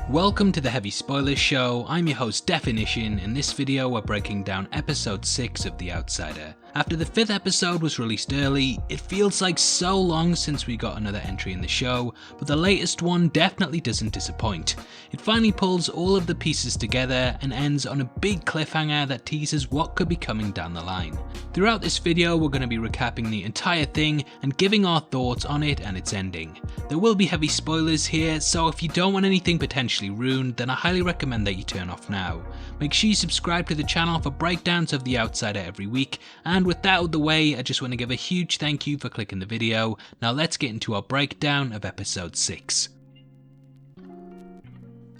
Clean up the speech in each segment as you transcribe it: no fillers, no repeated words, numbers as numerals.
Welcome to the Heavy Spoilers Show. I'm your host Definition. In this video we're breaking down episode 6 of The Outsider. After the 5th episode was released early, it feels like so long since we got another entry in the show, but the latest one definitely doesn't disappoint. It finally pulls all of the pieces together and ends on a big cliffhanger that teases what could be coming down the line. Throughout this video we're going to be recapping the entire thing and giving our thoughts on it and its ending. There will be heavy spoilers here, so if you don't want anything potentially ruined, then I highly recommend that you turn off now. Make sure you subscribe to the channel for breakdowns of The Outsider every week, and with that out of the way, I just want to give a huge thank you for clicking the video. Now let's get into our breakdown of episode 6.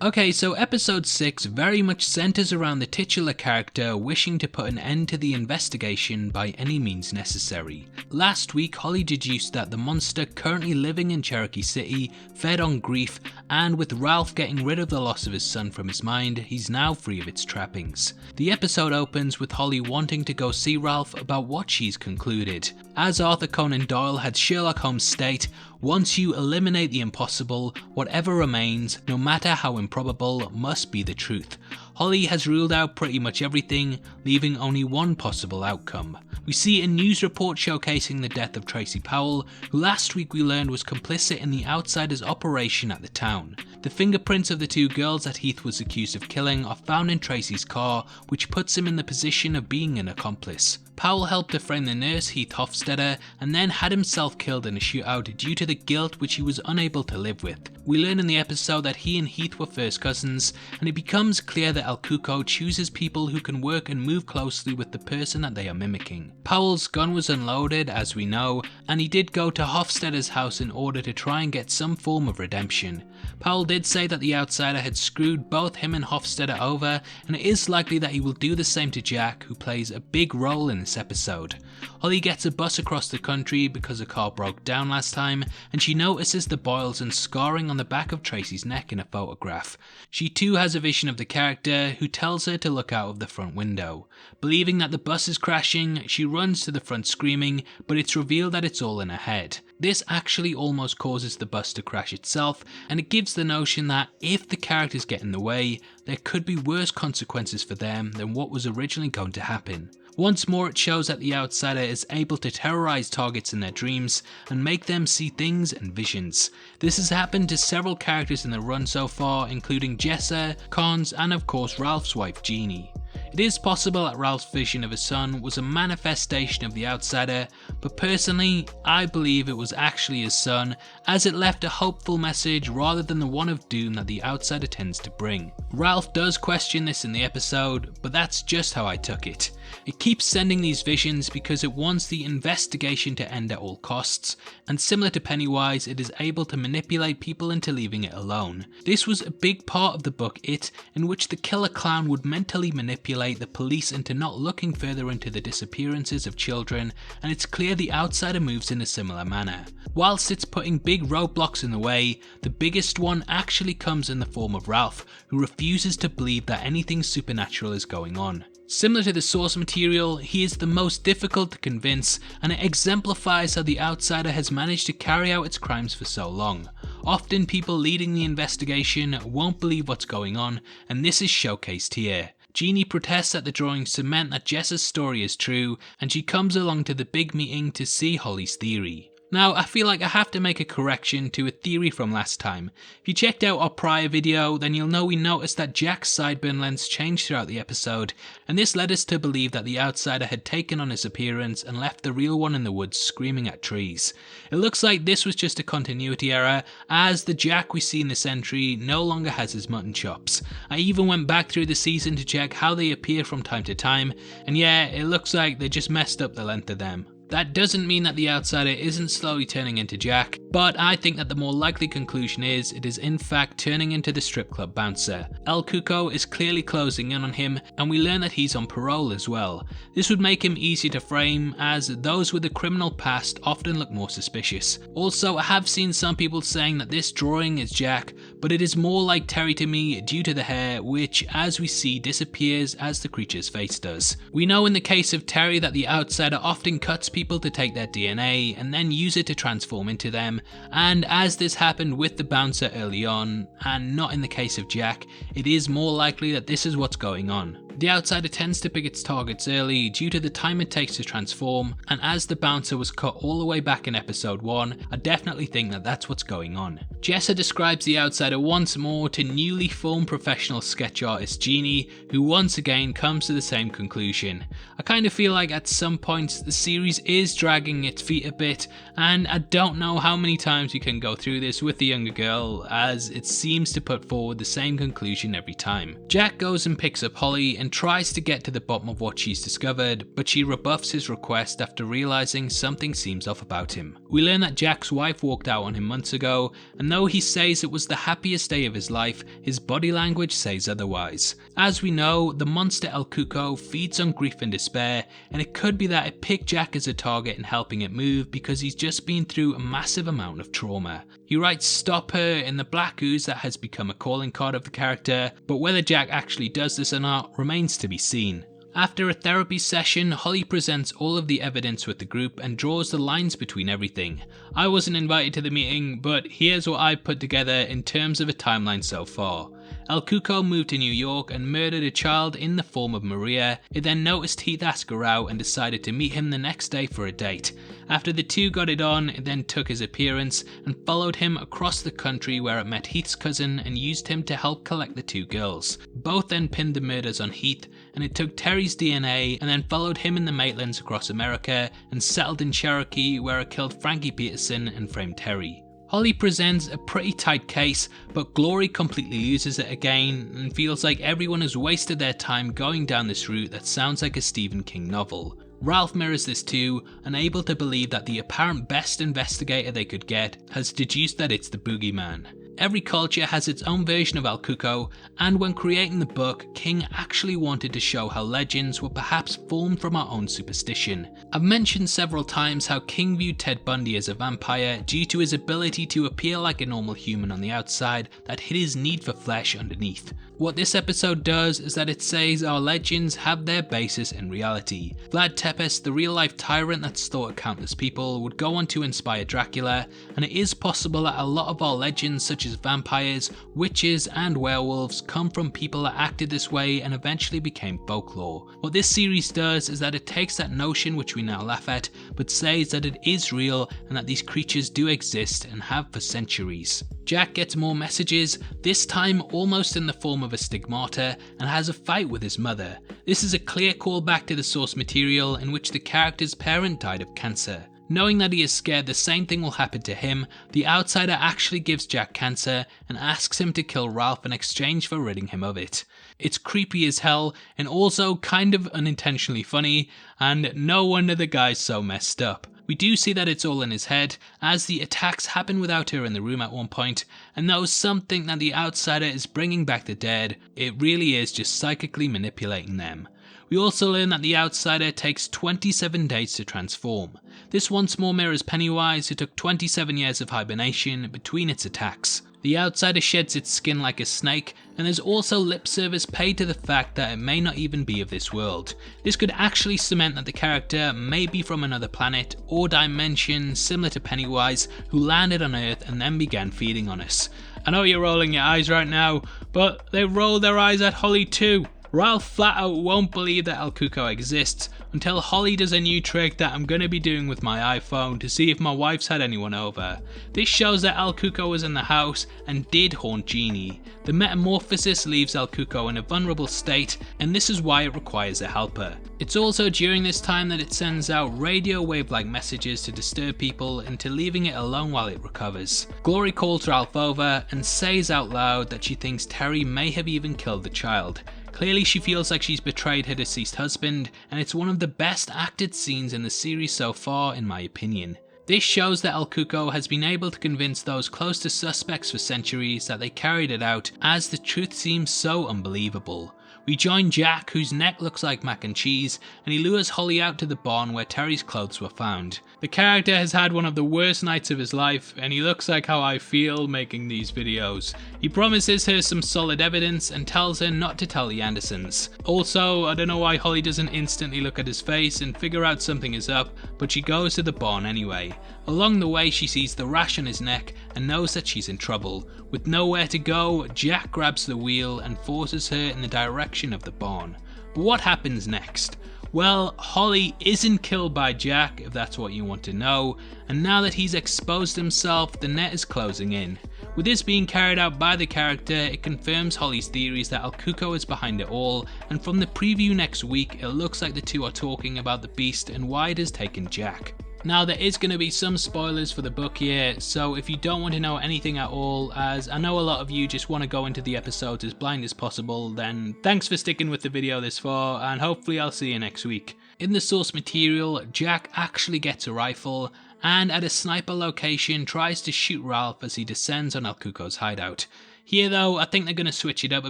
Okay, so episode 6 very much centers around the titular character wishing to put an end to the investigation by any means necessary. Last week, Holly deduced that the monster currently living in Cherokee City fed on grief, and with Ralph getting rid of the loss of his son from his mind, he's now free of its trappings. The episode opens with Holly wanting to go see Ralph about what she's concluded. As Arthur Conan Doyle had Sherlock Holmes state, once you eliminate the impossible, whatever remains, no matter how improbable, must be the truth. Holly has ruled out pretty much everything, leaving only one possible outcome. We see a news report showcasing the death of Tracy Powell, who last week we learned was complicit in the Outsider's operation at the town. The fingerprints of the two girls that Heath was accused of killing are found in Tracy's car, which puts him in the position of being an accomplice. Powell helped to frame the nurse Heath Hofstadter and then had himself killed in a shootout due to the guilt which he was unable to live with. We learn in the episode that he and Heath were first cousins, and it becomes clear that El Cuco chooses people who can work and move closely with the person that they are mimicking. Powell's gun was unloaded, as we know, and he did go to Hofstadter's house in order to try and get some form of redemption. Powell did say that the Outsider had screwed both him and Hofstadter over, and it is likely that he will do the same to Jack, who plays a big role in this episode. Holly gets a bus across the country because a car broke down last time, and she notices the boils and scarring on the back of Tracy's neck in a photograph. She too has a vision of the character, who tells her to look out of the front window. Believing that the bus is crashing, she runs to the front screaming, but it's revealed that it's all in her head. This actually almost causes the bus to crash itself, and it gives the notion that if the characters get in the way, there could be worse consequences for them than what was originally going to happen. Once more, it shows that the Outsider is able to terrorize targets in their dreams and make them see things and visions. This has happened to several characters in the run so far, including Jessa, Cons, and of course Ralph's wife Jeannie. It is possible that Ralph's vision of his son was a manifestation of the Outsider, but personally, I believe it was actually his son, as it left a hopeful message rather than the one of doom that the Outsider tends to bring. Ralph does question this in the episode, but that's just how I took it. It keeps sending these visions because it wants the investigation to end at all costs, and similar to Pennywise, it is able to manipulate people into leaving it alone. This was a big part of the book It, in which the killer clown would mentally manipulate the police into not looking further into the disappearances of children, and it's clear the Outsider moves in a similar manner. Whilst it's putting big roadblocks in the way, the biggest one actually comes in the form of Ralph, who refuses to believe that anything supernatural is going on. Similar to the source material, he is the most difficult to convince, and it exemplifies how the Outsider has managed to carry out its crimes for so long. Often people leading the investigation won't believe what's going on, and this is showcased here. Jeannie protests that the drawings cement that Jess's story is true, and she comes along to the big meeting to see Holly's theory. Now, I feel like I have to make a correction to a theory from last time. If you checked out our prior video, then you'll know we noticed that Jack's sideburn lengths changed throughout the episode, and this led us to believe that the Outsider had taken on his appearance and left the real one in the woods screaming at trees. It looks like this was just a continuity error, as the Jack we see in this entry no longer has his mutton chops. I even went back through the season to check how they appear from time to time, and yeah, it looks like they just messed up the length of them. That doesn't mean that the Outsider isn't slowly turning into Jack, but I think that the more likely conclusion is it is in fact turning into the strip club bouncer. El Cuco is clearly closing in on him, and we learn that he's on parole as well. This would make him easier to frame, as those with a criminal past often look more suspicious. Also, I have seen some people saying that this drawing is Jack, but it is more like Terry to me due to the hair, which as we see disappears as the creature's face does. We know in the case of Terry that the outsider often cuts people to take their DNA and then use it to transform into them, and as this happened with the bouncer early on, and not in the case of Jack, it is more likely that this is what's going on. The outsider tends to pick its targets early due to the time it takes to transform, and as the bouncer was cut all the way back in episode 1, I definitely think that that's what's going on. Jessa describes the outsider once more to newly formed professional sketch artist Jeannie, who once again comes to the same conclusion. I kind of feel like at some points the series is dragging its feet a bit, and I don't know how many times we can go through this with the younger girl, as it seems to put forward the same conclusion every time. Jack goes and picks up Holly and tries to get to the bottom of what she's discovered, but she rebuffs his request after realizing something seems off about him. We learn that Jack's wife walked out on him months ago, and though he says it was the happiest day of his life, his body language says otherwise. As we know, the monster El Cuco feeds on grief and despair, and it could be that it picked Jack as a target in helping it move because he's just been through a massive amount of trauma. He writes "Stop her" in the black ooze that has become a calling card of the character, but whether Jack actually does this or not remains to be seen. After a therapy session, Holly presents all of the evidence with the group and draws the lines between everything. I wasn't invited to the meeting, but here's what I've put together in terms of a timeline so far. El Cuco moved to New York and murdered a child in the form of Maria. It then noticed Heath ask her out and decided to meet him the next day for a date. After the two got it on, it then took his appearance and followed him across the country where it met Heath's cousin and used him to help collect the two girls. Both then pinned the murders on Heath, and it took Terry's DNA and then followed him in the Maitlands across America and settled in Cherokee where it killed Frankie Peterson and framed Terry. Holly presents a pretty tight case, but Glory completely loses it again and feels like everyone has wasted their time going down this route that sounds like a Stephen King novel. Ralph mirrors this too, unable to believe that the apparent best investigator they could get has deduced that it's the boogeyman. Every culture has its own version of El Cuco, and when creating the book, King actually wanted to show how legends were perhaps formed from our own superstition. I've mentioned several times how King viewed Ted Bundy as a vampire due to his ability to appear like a normal human on the outside that hid his need for flesh underneath. What this episode does is that it says our legends have their basis in reality. Vlad Tepes, the real-life tyrant that slaughtered countless people, would go on to inspire Dracula, and it is possible that a lot of our legends such as vampires, witches and werewolves come from people that acted this way and eventually became folklore. What this series does is that it takes that notion which we now laugh at, but says that it is real and that these creatures do exist and have for centuries. Jack gets more messages, this time almost in the form of a stigmata, and has a fight with his mother. This is a clear callback to the source material in which the character's parent died of cancer. Knowing that he is scared the same thing will happen to him, the outsider actually gives Jack cancer and asks him to kill Ralph in exchange for ridding him of it. It's creepy as hell and also kind of unintentionally funny, and no wonder the guy's so messed up. We do see that it's all in his head, as the attacks happen without her in the room at one point, and though some think that the outsider is bringing back the dead, it really is just psychically manipulating them. We also learn that the outsider takes 27 days to transform. This once more mirrors Pennywise, who took 27 years of hibernation between its attacks. The outsider sheds its skin like a snake, and there's also lip service paid to the fact that it may not even be of this world. This could actually cement that the character may be from another planet or dimension similar to Pennywise, who landed on Earth and then began feeding on us. I know you're rolling your eyes right now, but they rolled their eyes at Holly too. Ralph flat out won't believe that El Cuco exists until Holly does a new trick that I'm going to be doing with my iPhone to see if my wife's had anyone over. This shows that El Cuco was in the house and did haunt Jeannie. The metamorphosis leaves El Cuco in a vulnerable state, and this is why it requires a helper. It's also during this time that it sends out radio wave-like messages to disturb people into leaving it alone while it recovers. Glory calls Ralph over and says out loud that she thinks Terry may have even killed the child. Clearly she feels like she's betrayed her deceased husband, and it's one of the best acted scenes in the series so far in my opinion. This shows that El Cuco has been able to convince those close to suspects for centuries that they carried it out, as the truth seems so unbelievable. We join Jack, whose neck looks like mac and cheese, and he lures Holly out to the barn where Terry's clothes were found. The character has had one of the worst nights of his life, and he looks like how I feel making these videos. He promises her some solid evidence and tells her not to tell the Andersons. Also, I don't know why Holly doesn't instantly look at his face and figure out something is up, but she goes to the barn anyway. Along the way she sees the rash on his neck and knows that she's in trouble. With nowhere to go, Jack grabs the wheel and forces her in the direction of the barn. But what happens next? Well, Holly isn't killed by Jack, if that's what you want to know, and now that he's exposed himself, the net is closing in. With this being carried out by the character, it confirms Holly's theories that El Cuco is behind it all, and from the preview next week, it looks like the two are talking about the beast and why it has taken Jack. Now there is going to be some spoilers for the book here, so if you don't want to know anything at all, as I know a lot of you just want to go into the episodes as blind as possible, then thanks for sticking with the video this far, and hopefully I'll see you next week. In the source material, Jack actually gets a rifle, and at a sniper location tries to shoot Ralph as he descends on El Cuco's hideout. Here though, I think they're going to switch it up a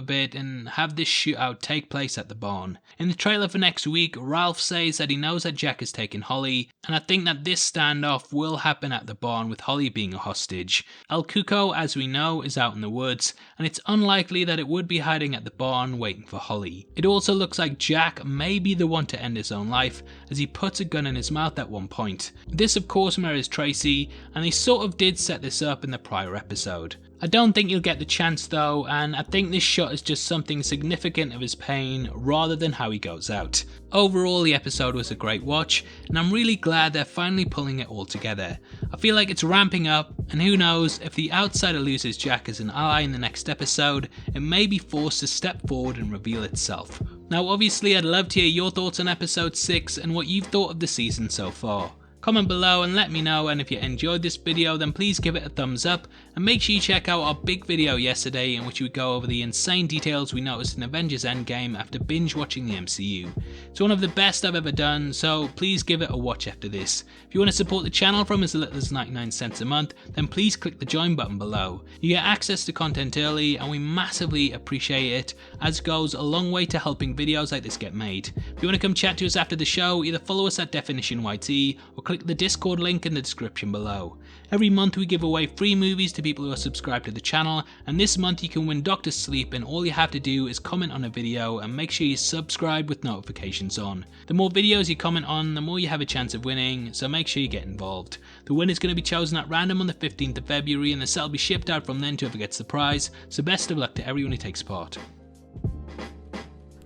bit and have this shootout take place at the barn. In the trailer for next week, Ralph says that he knows that Jack has taken Holly, and I think that this standoff will happen at the barn with Holly being a hostage. El Cuco, as we know, is out in the woods, and it's unlikely that it would be hiding at the barn waiting for Holly. It also looks like Jack may be the one to end his own life, as he puts a gun in his mouth at one point. This of course mirrors Tracy, and they sort of did set this up in the prior episode. I don't think you'll get the chance though, and I think this shot is just something significant of his pain rather than how he goes out. Overall, the episode was a great watch, and I'm really glad they're finally pulling it all together. I feel like it's ramping up, and who knows, if the outsider loses Jack as an ally in the next episode, it may be forced to step forward and reveal itself. Now obviously I'd love to hear your thoughts on episode 6 and what you've thought of the season so far. Comment below and let me know, and if you enjoyed this video then please give it a thumbs up, and make sure you check out our big video yesterday in which we go over the insane details we noticed in Avengers Endgame after binge watching the MCU. It's one of the best I've ever done, so please give it a watch after this. If you want to support the channel from as little as 99 cents a month, then please click the join button below. You get access to content early and we massively appreciate it, as it goes a long way to helping videos like this get made. If you want to come chat to us after the show, either follow us at DefinitionYT or click the Discord link in the description below. Every month we give away free movies to people who are subscribed to the channel, and this month you can win Dr. Sleep, and all you have to do is comment on a video and make sure you subscribe with notifications on. The more videos you comment on, the more you have a chance of winning, so make sure you get involved. The winner is going to be chosen at random on the 15th of February, and the set will be shipped out from then to whoever gets the prize, so best of luck to everyone who takes part.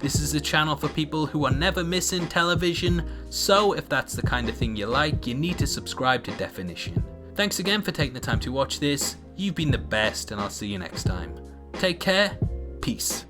This is a channel for people who are never missing television, so if that's the kind of thing you like, you need to subscribe to Definition. Thanks again for taking the time to watch this. You've been the best, and I'll see you next time. Take care, peace.